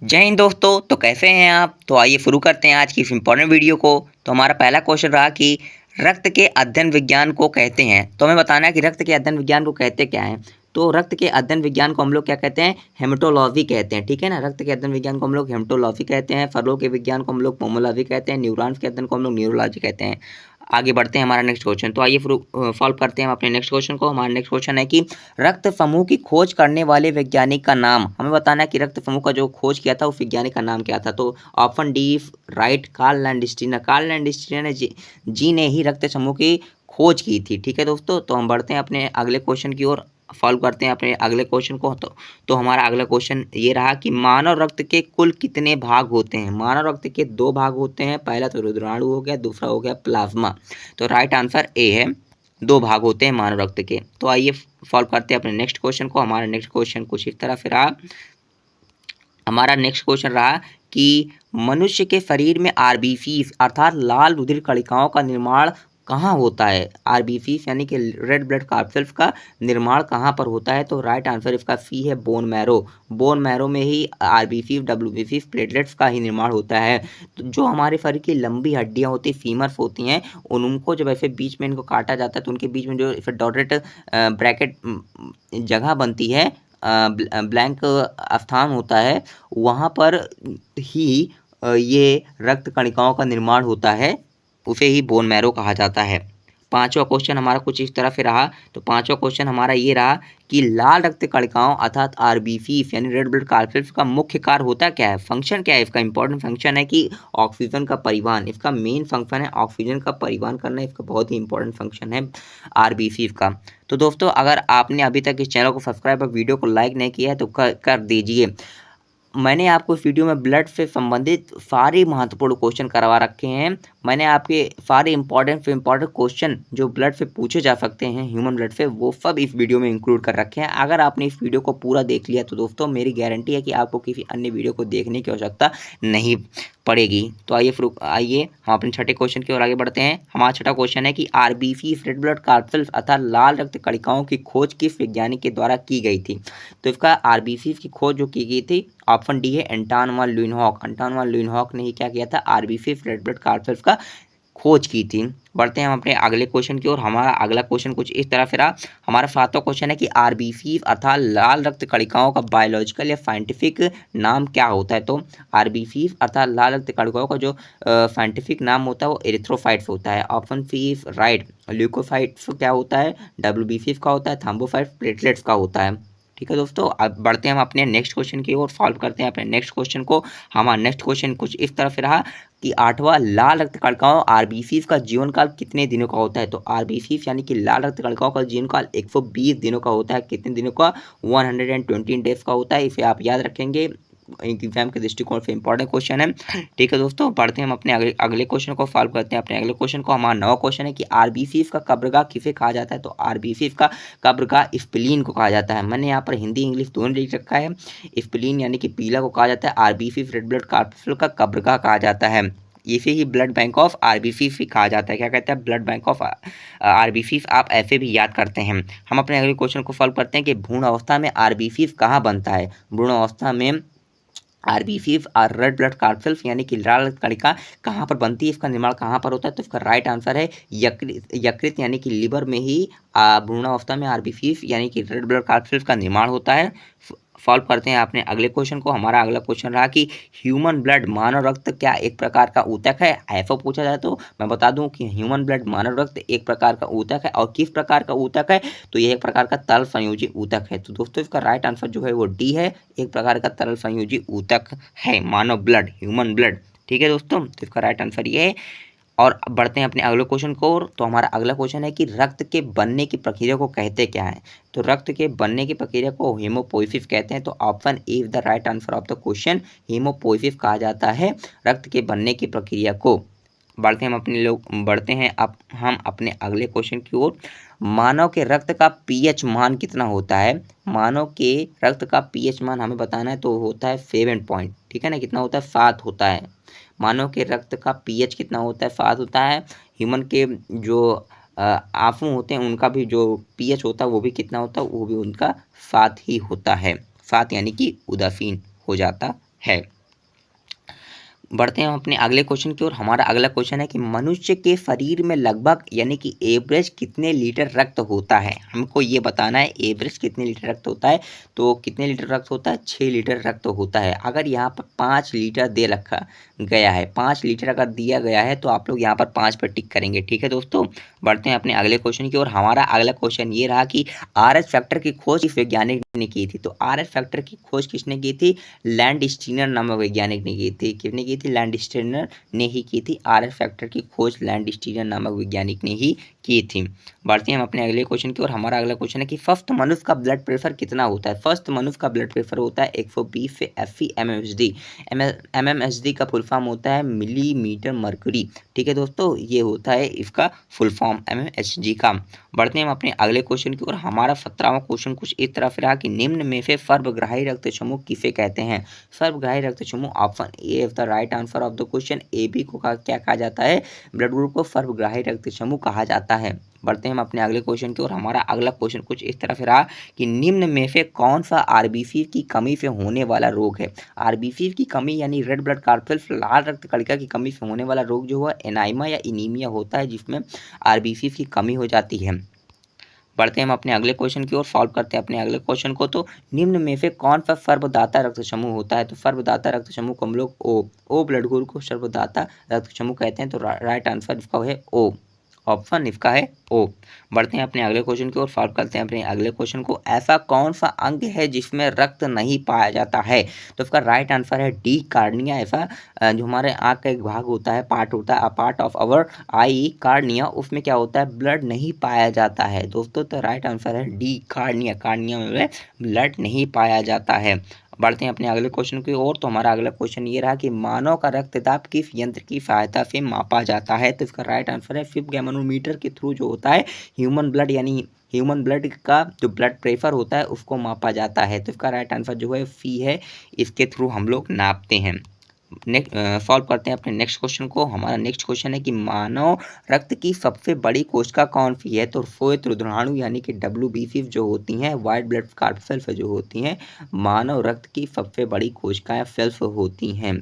जय हिंद दोस्तों। तो कैसे हैं आप। तो आइए शुरू करते हैं आज की इस इम्पोर्टेंट वीडियो को। तो हमारा पहला क्वेश्चन रहा कि रक्त के अध्ययन विज्ञान को कहते हैं। तो हमें बताना है कि रक्त के अध्ययन विज्ञान को कहते क्या हैं। तो रक्त के अध्ययन विज्ञान को हम लोग क्या कहते हैं, हेमेटोलॉजी कहते हैं। ठीक है ना, रक्त के अध्ययन विज्ञान को हम लोग हेमेटोलॉजी कहते हैं। फलों के विज्ञान को हम लोग पोमोलॉजी कहते हैं। न्यूरॉन्स के अध्ययन को हम लोग न्यूरोलॉजी कहते हैं। आगे बढ़ते हैं हमारा नेक्स्ट क्वेश्चन। तो आइए सॉल्व करते हैं हम अपने नेक्स्ट क्वेश्चन को। हमारा नेक्स्ट क्वेश्चन है कि रक्त समूह की खोज करने वाले वैज्ञानिक का नाम। हमें बताना है कि रक्त समूह का जो खोज किया था उस वैज्ञानिक का नाम क्या था। तो option D right, Karl Landsteiner. Karl Landsteiner ji ने ही रक्त समूह की खोज की थी। ठीक है दोस्तों, तो हम बढ़ते हैं अपने अगले क्वेश्चन की ओर, सॉल्व करते हैं अपने अगले क्वेश्चन को। तो हमारा अगला क्वेश्चन ये रहा कि मानव रक्त के कुल कितने भाग होते हैं। मानव रक्त के दो भाग होते हैं, पहला तो रुद्राणु हो गया, दूसरा हो गया प्लाज्मा। तो राइट आंसर ए है, दो भाग होते हैं मानव रक्त के। तो आइए सॉल्व करते हैं अपने नेक्स्ट क्वेश्चन को। हमारा नेक्स्ट क्वेश्चन कुछ इस तरह से रहा। हमारा नेक्स्ट क्वेश्चन रहा कि मनुष्य के शरीर में आरबीसी अर्थात लाल रुधिर कणिकाओं का निर्माण कहाँ होता है। आरबीसी यानी कि रेड ब्लड कार्पसेल्स का निर्माण कहाँ पर होता है। तो राइट आंसर इसका सी है, बोन मैरो। बोन मैरो में ही आरबीसी डब्ल्यूबीसी प्लेटलेट्स का ही निर्माण होता है। तो जो हमारे शरीर की लंबी हड्डियाँ होती, फीमर्स होती हैं, उनको जब ऐसे बीच में इनको काटा जाता है तो उनके बीच में जो डॉटेड ब्रैकेट जगह बनती है, ब्लैंक स्थान होता है, वहाँ पर ही ये रक्त कणिकाओं का निर्माण होता है, उसे ही बोन मैरो कहा जाता है। पांचवा क्वेश्चन हमारा कुछ इस तरह से रहा। तो पांचवा क्वेश्चन हमारा ये रहा कि लाल रक्त कणिकाओं अर्थात आरबीसी यानी रेड ब्लड कार्पसेल्स का मुख्य कार्य होता क्या है, फंक्शन क्या है। इसका इंपॉर्टेंट फंक्शन है कि ऑक्सीजन का परिवहन, इसका मेन फंक्शन है ऑक्सीजन का परिवहन करना। इसका बहुत ही इंपॉर्टेंट फंक्शन है आरबीसी का। तो दोस्तों, अगर आपने अभी तक इस चैनल को सब्सक्राइब और वीडियो को लाइक नहीं किया है तो कर दीजिए। मैंने आपको इस वीडियो में ब्लड से संबंधित सारे महत्वपूर्ण क्वेश्चन करवा रखे हैं। मैंने आपके सारे इंपॉर्टेंट क्वेश्चन जो ब्लड से पूछे जा सकते हैं ह्यूमन ब्लड से, वो सब इस वीडियो में इंक्लूड कर रखे हैं। अगर आपने इस वीडियो को पूरा देख लिया तो दोस्तों मेरी गारंटी है कि आपको किसी अन्य वीडियो को देखने की आवश्यकता नहीं पड़ेगी। तो आइए हम अपने छठे क्वेश्चन की ओर आगे बढ़ते हैं। हमारा छठा क्वेश्चन है कि आरबीसी रेड ब्लड कार्पसेल्स अर्थात लाल रक्त कणिकाओं की खोज किस वैज्ञानिक के द्वारा की गई थी। तो इसका आरबीसी की खोज जो की गई थी, ऑप्शन डी है एंटोन वान ल्यूइनहॉक। एंटोन वान ल्यूइनहॉक ने ही क्या किया था, आरबीसी रेड ब्लड कार्पसेल्स का खोज की थी। बढ़ते हैं हम अपने अगले क्वेश्चन की ओर। हमारा अगला क्वेश्चन कुछ इस तरह से रहा। हमारा सातवां क्वेश्चन है कि आरबीसी अर्थात लाल रक्त कणिकाओं का बायोलॉजिकल या साइंटिफिक नाम क्या होता है। तो आरबीसी अर्थात लाल रक्त कणिकाओं का जो साइंटिफिक नाम होता है वो एरिथ्रोसाइट्स होता है। Option C right. ल्यूकोसाइट्स क्या होता है, डब्ल्यूबीसी का होता है, थ्रोम्बोसाइट्स प्लेटलेट्स का होता है। ठीक है दोस्तों, अब बढ़ते हैं हम अपने नेक्स्ट क्वेश्चन की ओर, सॉल्व करते हैं अपने नेक्स्ट क्वेश्चन को। हमारा नेक्स्ट क्वेश्चन कुछ इस तरह से रहा कि आठवां लाल रक्त कणिकाओं आरबीसी का जीवन काल कितने दिनों का होता है। तो आरबीसी यानी कि लाल रक्त कणिकाओं का जीवन काल 120 दिनों का होता है। कितने दिनों का, 120 डेज का होता है। इसे आप याद रखेंगे, एग्जाम के दृष्टिकोण से इंपॉर्टेंट क्वेश्चन है। ठीक है दोस्तों, बढ़ते हैं हम अपने अगले क्वेश्चन को सॉल्व करते हैं। अपने अगले क्वेश्चन को, हमारा नवा क्वेश्चन है कि आरबीसी का कब्रगाह किसे कहा जाता है। तो आरबीसी का कब्रगाह स्प्लीन को कहा जाता है। मैंने यहाँ पर हिंदी इंग्लिश दोनों लिख रखा है। स्प्लीन यानी कि पीला को कहा जाता है, आरबीसी रेड ब्लड कार्पसेल्स का कब्रगाह कहा जाता है। इसे ही ब्लड बैंक ऑफ आरबीसी कहा जाता है। क्या कहते हैं, ब्लड बैंक ऑफ आरबीसी, आप ऐसे भी याद करते हैं। हम अपने अगले क्वेश्चन को सॉल्व करते हैं कि भ्रूण अवस्था में आरबीसी कहाँ बनता है। भ्रूण अवस्था में आरबीसी और रेड ब्लड कार्पसेल्स यानी कि लाल रक्त कणिका कहाँ पर बनती है, इसका निर्माण कहाँ पर होता है। तो इसका राइट आंसर है यकृत यानी कि लिवर में ही भ्रूणावस्था में आरबीसी यानी कि रेड ब्लड कार्पसेल्स का निर्माण होता है। सॉल्व करते हैं अपने अगले क्वेश्चन को। हमारा अगला क्वेश्चन रहा कि ह्यूमन ब्लड मानव रक्त क्या एक प्रकार का ऊतक है। ऐसा पूछा जाए तो मैं बता दूं कि ह्यूमन ब्लड मानव रक्त एक प्रकार का ऊतक है। और किस प्रकार का ऊतक है, तो यह एक प्रकार का तरल संयोजी ऊतक है। तो दोस्तों इसका राइट आंसर जो है वो डी है, एक प्रकार का तरल संयोजी ऊतक है मानव ब्लड, ह्यूमन ब्लड। ठीक है दोस्तों, तो इसका राइट आंसर ये है। और अब बढ़ते हैं अपने अगले क्वेश्चन को। तो हमारा अगला क्वेश्चन है कि रक्त के बनने की प्रक्रिया को कहते क्या है। तो रक्त के बनने की प्रक्रिया को हेमोपोइसिस कहते हैं। तो option A is the right answer of the question, haemopoiesis कहा जाता है रक्त के बनने की प्रक्रिया को। बढ़ते हैं अब हम अपने अगले क्वेश्चन की ओर। मानव के रक्त का पीएच मान कितना होता है। मानव के रक्त का पीएच मान हमें बताना है, तो होता है 7 पॉइंट। ठीक है ना, कितना होता है, 7 होता है। मानव के रक्त का पीएच कितना होता है, 7 होता है। ह्यूमन के जो आंसू होते हैं उनका भी जो पीएच होता है वो भी कितना होता है, वो भी उनका 7 ही होता है। 7 यानी कि उदासीन हो जाता है। बढ़ते हैं हम अपने अगले क्वेश्चन की ओर। हमारा अगला क्वेश्चन है कि मनुष्य के शरीर में लगभग यानी कि एवरेज कितने लीटर रक्त होता है। हमको ये बताना है एवरेज कितने लीटर रक्त होता है। तो कितने लीटर रक्त होता है, 6 लीटर रक्त होता है। अगर यहाँ पर 5 लीटर दे रखा गया है, 5 लीटर अगर दिया गया है तो आप लोग यहाँ पर 5 पर टिक करेंगे। ठीक है दोस्तों, बढ़ते हैं अपने अगले क्वेश्चन की ओर। हमारा अगला क्वेश्चन ये रहा कि आर एच फैक्टर की खोज किस वैज्ञानिक ने की थी। तो आर एच फैक्टर की खोज किसने की थी, लैंडस्टीनर नामक वैज्ञानिक ने की थी। किसने की थी, लैंडस्टीनर ने ही की थी। आर एच फैक्टर की खोज लैंडस्टीनर नामक वैज्ञानिक ने ही की थी। बढ़ते हैं हम अपने अगले क्वेश्चन की ओर। हमारा अगला क्वेश्चन है कि फर्स्ट मनुष्य का ब्लड प्रेशर कितना होता है। फर्स्ट मनुष्य का ब्लड प्रेशर होता है 120 एफई एमएमएचडी। एमएमएचडी का फुल फॉर्म होता है मिलीमीटर मर्क्यूरी। ठीक है दोस्तों, ये होता है इसका फुल फॉर्म एमएमएचडी का। बढ़ते हैं हम अपने अगले क्वेश्चन की ओर। हमारा 17वां क्वेश्चन कुछ इस तरफ रहा कि निम्न में से सर्वग्राही रक्त समूह किसे कहते हैं। सर्वग्राही रक्त समूह, option A is the right answer of the question. A B को क्या कहा जाता है, ब्लड ग्रुप को सर्वग्राही रक्त समूह कहा जाता है। बढ़ते हैं हम अपने अगले क्वेश्चन की ओर। हमारा अगला क्वेश्चन कुछ इस तरह से रहा कि निम्न में से कौन सा आरबीसी की कमी से होने वाला रोग है। आरबीसी की कमी यानी रेड ब्लड कार्पेल्स, लाल रक्त कणिका की कमी से होने वाला रोग जो है एनाइमा या इनीमिया होता है, जिसमें आरबीसी की कमी हो जाती है। बढ़ते हैं हम अपने अगले क्वेश्चन की ओर, सॉल्व करते हैं अपने अगले क्वेश्चन को। तो निम्न में से कौन सा सर्वदाता रक्त समूह होता है। तो सर्वदाता रक्त समूह को हम लोग ओ ब्लड ग्रुप को सर्वदाता रक्त समूह कहते हैं। तो राइट आंसर इसका है ओ, ऑप्शन इसका है ओ। बढ़ते हैं अपने अगले क्वेश्चन की ओर, सॉल्व करते हैं अपने अगले क्वेश्चन को। ऐसा कौन सा अंग है जिसमें रक्त नहीं पाया जाता है। तो इसका राइट आंसर है डी, कार्निया। ऐसा जो हमारे आँख का एक भाग होता है, पार्ट होता है, part of our I, cornea, उसमें क्या होता है, ब्लड नहीं पाया जाता है दोस्तों। तो राइट आंसर है डी, कार्निया। कार्निया में ब्लड नहीं पाया जाता है। बढ़ते हैं अपने अगले क्वेश्चन की ओर। तो हमारा अगला क्वेश्चन ये रहा कि मानव का रक्तदाब किस यंत्र की सहायता से मापा जाता है। तो इसका राइट आंसर है फिफ्थ गैमोमीटर के थ्रू जो होता है ह्यूमन ब्लड यानी ह्यूमन ब्लड का जो ब्लड प्रेशर होता है उसको मापा जाता है। तो इसका राइट आंसर जो है सी है, इसके थ्रू हम लोग नापते हैं। नेक्स्ट सॉल्व करते हैं अपने नेक्स्ट क्वेश्चन को। हमारा नेक्स्ट क्वेश्चन है कि मानव रक्त की सबसे बड़ी कोशिका कौन सी है। तो श्वेत रुधिराणु यानी कि WBC जो होती हैं, वाइट ब्लड कार्पेल्स जो होती हैं, मानव रक्त की सबसे बड़ी कोशिकाएं सेल्स होती हैं।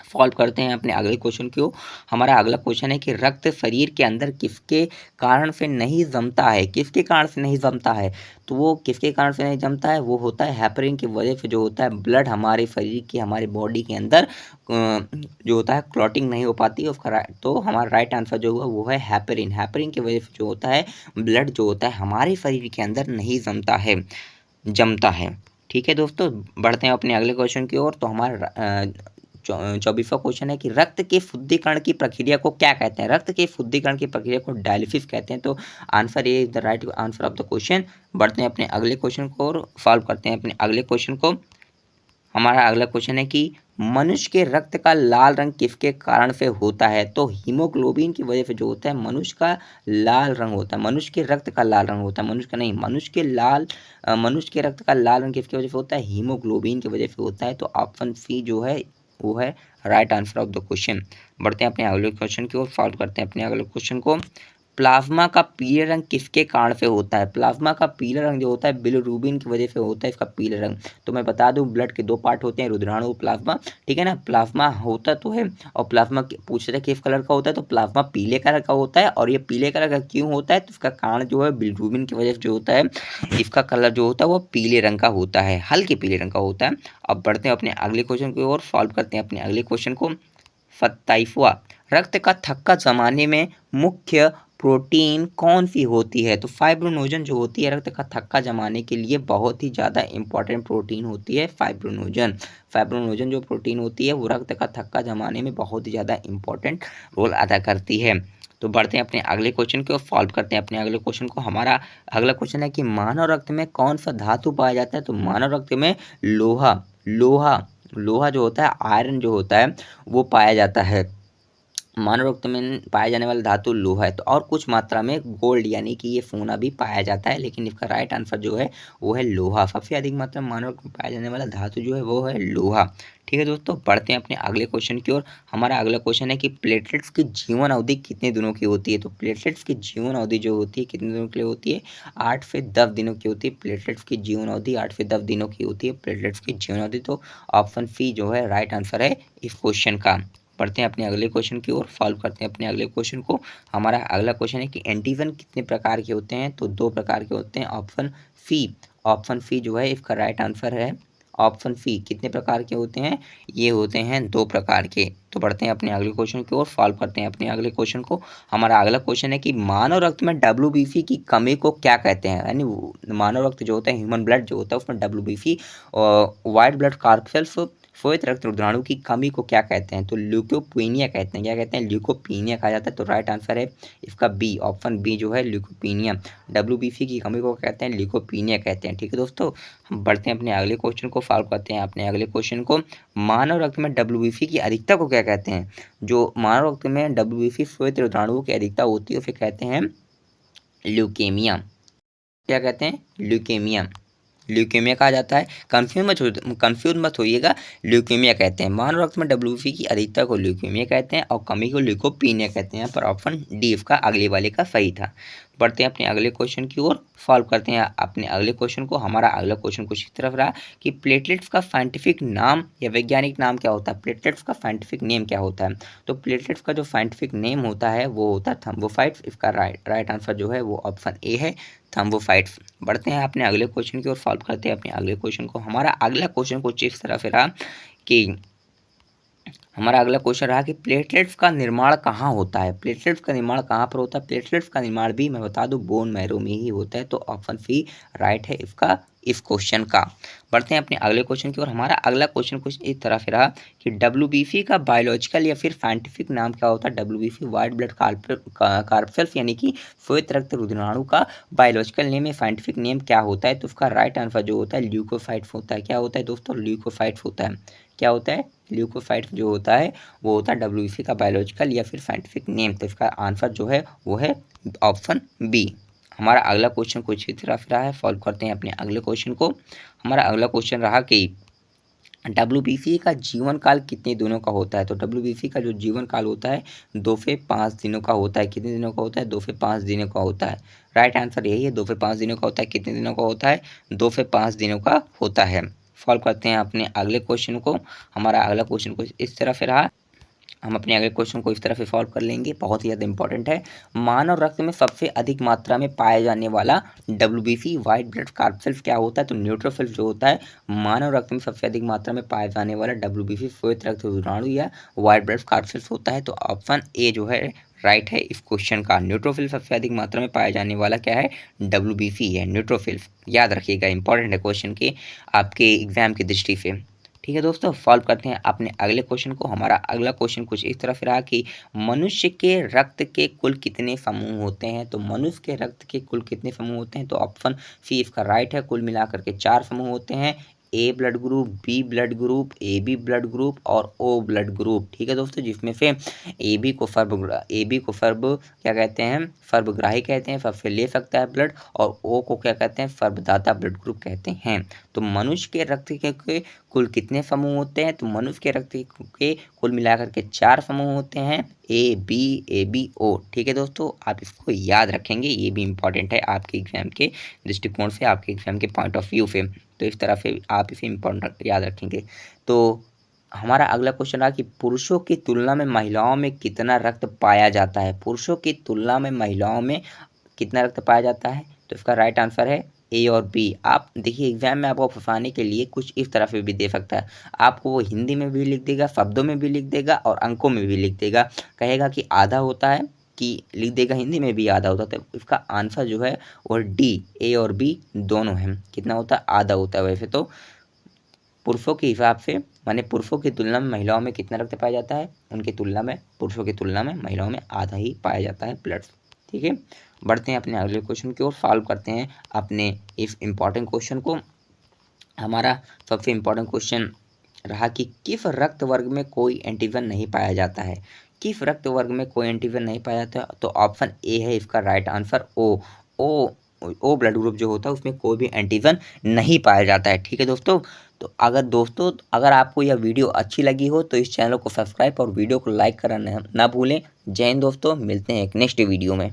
सॉल्व करते हैं अपने अगले क्वेश्चन को। हमारा अगला क्वेश्चन है कि रक्त शरीर के अंदर किसके कारण से नहीं जमता है। किसके कारण से नहीं जमता है। तो वो किसके कारण से नहीं जमता है, वो होता है हैपरिन की वजह से जो होता है ब्लड हमारे शरीर की, हमारे बॉडी के अंदर जो होता है क्लॉटिंग नहीं हो पाती है उसका। तो हमारा राइट आंसर जो हुआ वो है हैपरिन। हैपरिन की वजह से जो होता है ब्लड जो होता है हमारे शरीर के अंदर नहीं जमता है। ठीक है दोस्तों, बढ़ते हैं अपने अगले क्वेश्चन की ओर। तो हमारा 24वां क्वेश्चन है कि रक्त के शुद्धिकरण की प्रक्रिया को क्या कहते हैं। रक्त के शुद्धिकरण की प्रक्रिया को डायलिसिस कहते हैं। तो answer A is the right answer of the question. बढ़ते हैं अपने अगले क्वेश्चन को और सॉल्व करते हैं अपने अगले क्वेश्चन को। हमारा अगला क्वेश्चन है कि मनुष्य के रक्त का लाल रंग किसके कारण से होता है। तो हीमोग्लोबिन की वजह से जो होता है मनुष्य का लाल रंग होता है। मनुष्य के रक्त का लाल रंग होता है, मनुष्य का नहीं, मनुष्य के रक्त का लाल रंग किसकी वजह से होता है, हीमोग्लोबिन की वजह से होता है। तो ऑप्शन सी जो है वो है right answer of the question. बढ़ते हैं अपने अगले क्वेश्चन की ओर, सॉल्व करते हैं अपने अगले क्वेश्चन को। प्लाज्मा का पीले रंग किसके कारण से होता है। प्लाज्मा का पीला रंग जो होता है बिलिरुबिन की वजह से होता है इसका पीला रंग। तो मैं बता दूं ब्लड के दो पार्ट होते हैं, रुधिराणु और प्लाज्मा। ठीक है ना, प्लाज्मा होता तो है और प्लाज्मा पूछ रहे किस कलर का होता है, तो प्लाज्मा पीले कलर का होता है। और ये पीले कलर का क्यों होता है, तो इसका कारण जो है बिलिरुबिन की वजह से जो होता है इसका कलर जो होता है वो पीले रंग का होता है, हल्के पीले रंग का होता है। अब बढ़ते हैं अपने अगले क्वेश्चन की ओर, सॉल्व करते हैं अपने अगले क्वेश्चन को। 27वां, रक्त का थक्का जमाने में मुख्य प्रोटीन कौन सी होती है। तो फाइब्रोनोजन जो होती है रक्त का थक्का जमाने के लिए बहुत ही ज़्यादा इंपॉर्टेंट प्रोटीन होती है फाइब्रोनोजन जो प्रोटीन होती है वो रक्त का थक्का जमाने में बहुत ही ज़्यादा इंपॉर्टेंट रोल अदा करती है। तो बढ़ते हैं अपने अगले क्वेश्चन को, सॉल्व करते हैं अपने अगले क्वेश्चन को। हमारा अगला क्वेश्चन है कि मानव रक्त में कौन सा धातु पाया जाता है। तो मानव रक्त में लोहा जो होता है, आयरन जो होता है वो पाया जाता है। मानव रक्त में पाया जाने वाला धातु लोहा है, तो और कुछ मात्रा में गोल्ड यानी कि ये सोना भी पाया जाता है, लेकिन इसका राइट आंसर जो है वो है लोहा। सबसे अधिक मात्रा में मानव रक्त में पाया जाने वाला धातु जो है वो है लोहा। ठीक है दोस्तों, बढ़ते हैं अपने अगले क्वेश्चन की ओर। हमारा अगला क्वेश्चन है कि प्लेटलेट्स की जीवन अवधि कितने दिनों की होती है। तो प्लेटलेट्स की जीवन अवधि जो होती है कितने दिनों के लिए होती है, 8 से 10 दिनों की होती है। प्लेटलेट्स की जीवन अवधि 8 से 10 दिनों की होती है, प्लेटलेट्स की जीवन अवधि। तो ऑप्शन सी जो है राइट आंसर है इस क्वेश्चन का। बढ़ते हैं अपने अगले क्वेश्चन की ओर, सॉल्व करते हैं अपने अगले क्वेश्चन को। हमारा अगला क्वेश्चन है कि एंटीजन कितने प्रकार के होते हैं। तो 2 प्रकार के होते हैं, ऑप्शन सी जो है इसका राइट आंसर है। ऑप्शन सी कितने प्रकार के होते हैं, ये होते हैं 2 प्रकार के। तो बढ़ते हैं अपने अगले क्वेश्चन की ओर, सॉल्व करते हैं अपने अगले क्वेश्चन को। हमारा अगला क्वेश्चन है कि मानव रक्त में WBC की कमी को क्या कहते हैं। यानी मानव रक्त जो होता है, ह्यूमन ब्लड जो होता है, उसमें WBC वाइट ब्लड कॉर्पसेल्स श्वेत रक्त रोगाणु की कमी को क्या कहते हैं। तो ल्यूकोपीनिया कहते हैं। क्या कहते हैं, ल्यूकोपीनिया कहा जाता है। तो राइट आंसर है इसका बी, ऑप्शन बी जो है ल्यूकोपीनिया। WBC की कमी को कहते हैं ल्यूकोपीनिया कहते हैं। ठीक है दोस्तों, हम बढ़ते हैं अपने अगले क्वेश्चन को, सॉल्व करते हैं अपने अगले क्वेश्चन को। मानव रक्त में WBC की अधिकता को क्या कहते हैं। जो मानव रक्त में WBC श्वेत रोगाणुओं की अधिकता होती है उसे कहते हैं ल्यूकेमिया। क्या कहते हैं, ल्यूकेमिया। ल्यूकेमिया कहा जाता है। कंफ्यूज मत होइएगा, ल्यूकेमिया कहते हैं। मानव रक्त में WBC की अधिकता को ल्यूकेमिया कहते हैं और कमी को ल्यूकोपीनिया कहते हैं। पर ऑप्शन डी इसका अगले वाले का सही था। बढ़ते हैं अपने अगले क्वेश्चन की ओर, सॉल्व करते हैं अपने अगले क्वेश्चन को। हमारा अगला क्वेश्चन कुछ इस तरफ रहा कि प्लेटलेट्स का साइंटिफिक नाम या वैज्ञानिक नाम क्या होता है। प्लेटलेट्स का साइंटिफिक नेम क्या होता है। तो प्लेटलेट्स का जो साइंटिफिक नेम होता है वो होता है थ्रोम्बोसाइट्स। इसका राइट आंसर जो है वो ऑप्शन ए है, थ्रोम्बोसाइट्स। बढ़ते हैं अपने अगले क्वेश्चन की ओर, सॉल्व करते हैं अपने अगले क्वेश्चन को। हमारा अगला क्वेश्चन कुछ इस तरह से रहा कि हमारा अगला क्वेश्चन रहा कि प्लेटलेट्स का निर्माण कहाँ होता है। प्लेटलेट्स का निर्माण कहाँ पर होता है। प्लेटलेट्स का निर्माण भी मैं बता दूं बोन मैरो में ही होता है। तो ऑप्शन सी राइट है इसका इस क्वेश्चन का। बढ़ते हैं अपने अगले क्वेश्चन की ओर। हमारा अगला क्वेश्चन कुछ इस तरह से रहा कि WBC का बायोलॉजिकल या फिर साइंटिफिक नाम क्या होता है। WBC वाइट ब्लड कॉर्पसेल्स यानी कि श्वेत रक्त रोगाणु का बायोलॉजिकल नेम या साइंटिफिक नेम क्या होता है। तो उसका राइट आंसर जो होता है ल्यूकोसाइट्स होता है। क्या होता है दोस्तों, ल्यूकोसाइट्स होता है। क्या होता है, ल्यूकोसाइट्स जो होता है वो होता है WBC का बायोलॉजिकल या फिर साइंटिफिक नेम। तो इसका आंसर जो है वो है ऑप्शन बी। हमारा अगला क्वेश्चन कुछ इस तरह रहा है, सॉल्व करते हैं अपने अगले क्वेश्चन को। हमारा अगला क्वेश्चन रहा कि WBC का जीवन काल कितने दिनों का होता है। तो WBC का जो जीवन काल होता है 2 से 5 दिनों का होता है। कितने दिनों का होता है, 2 से 5 दिनों का होता है। राइट आंसर यही है, 2 से 5 दिनों का होता है। कितने दिनों का होता है, 2 से 5 दिनों का होता है। सॉल्व करते हैं अपने अगले क्वेश्चन को। हमारा अगला क्वेश्चन कुछ इस तरह से रहा, हम अपने अगले क्वेश्चन को इस तरह से सॉल्व कर लेंगे, बहुत ही ज़्यादा इंपॉर्टेंट है। मानव रक्त में सबसे अधिक मात्रा में पाया जाने वाला WBC वाइट ब्लड कॉर्पसेल्स क्या होता है। तो न्यूट्रोफिल्स जो होता है मानव रक्त में सबसे अधिक मात्रा में पाया जाने वाला WBC श्वेत रक्त रोगाणु या वाइट ब्लड कॉर्पसेल्स होता है। तो ऑप्शन ए जो है राइट है इस क्वेश्चन का। न्यूट्रोफिल सबसे अधिक मात्रा में पाया जाने वाला क्या है, WBC है, न्यूट्रोफिल्स। याद रखिएगा, इंपॉर्टेंट है क्वेश्चन के आपके एग्जाम की दृष्टि से। ठीक है दोस्तों, सॉल्व करते हैं अपने अगले क्वेश्चन को। हमारा अगला क्वेश्चन कुछ इस तरह से रहा कि मनुष्य के रक्त के कुल कितने समूह होते हैं। तो मनुष्य के रक्त के कुल कितने समूह होते हैं। तो ऑप्शन सी इसका राइट है, कुल मिलाकर के 4 समूह होते हैं। A blood group, B blood group, AB blood group और O ब्लड ग्रुप। ठीक है दोस्तों, जिसमें से AB को सर्व क्या कहते हैं, सर्वग्राही कहते हैं, सबसे ले सकता है ब्लड, और O को क्या कहते हैं, सर्वदाता ब्लड ग्रुप कहते हैं। तो मनुष्य के रक्त के कुल कितने समूह होते हैं। तो मनुष्य के रक्त के कुल मिलाकर के 4 समूह होते हैं, ABO। ठीक है दोस्तों, आप इसको याद रखेंगे, ये भी इंपॉर्टेंट है आपके एग्जाम के दृष्टिकोण से, आपके एग्जाम के पॉइंट ऑफ व्यू से। तो इस तरह से आप इसे इम्पोर्टेंट याद रखेंगे। तो हमारा अगला क्वेश्चन रहा कि पुरुषों की तुलना में महिलाओं में कितना रक्त पाया जाता है। पुरुषों की तुलना में महिलाओं में कितना रक्त पाया जाता है। तो इसका राइट आंसर है ए और बी। आप देखिए एग्जाम में आपको फंसाने के लिए कुछ इस तरह से भी दे सकता है, आपको वो हिंदी में भी लिख देगा, शब्दों में भी लिख देगा और अंकों में भी लिख देगा। कहेगा कि आधा होता है, कि लिख देगा हिंदी में भी आधा होता है। तो इसका आंसर जो है वो डी, ए और बी दोनों है। कितना होता है, आधा होता है। वैसे तो पुरुषों के हिसाब से माने पुरुषों की तुलना में महिलाओं में कितना रक्त पाया जाता है, उनकी तुलना में पुरुषों की तुलना में महिलाओं में आधा ही पाया जाता है ब्लड। ठीक है, बढ़ते हैं अपने अगले क्वेश्चन की ओर, सॉल्व करते हैं अपने इस इम्पॉर्टेंट क्वेश्चन को। हमारा सबसे इम्पॉर्टेंट क्वेश्चन रहा कि किस रक्त वर्ग में कोई एंटीजन नहीं पाया जाता है। किस रक्त वर्ग में कोई एंटीजन नहीं पाया जाता? तो ऑप्शन ए है इसका right answer, O blood group जो होता है उसमें कोई भी एंटीजन नहीं पाया जाता है। ठीक है दोस्तों, तो अगर आपको यह वीडियो अच्छी लगी हो तो इस चैनल को सब्सक्राइब और वीडियो को लाइक करना ना भूलें। जय हिंद दोस्तों, मिलते हैं एक नेक्स्ट वीडियो में।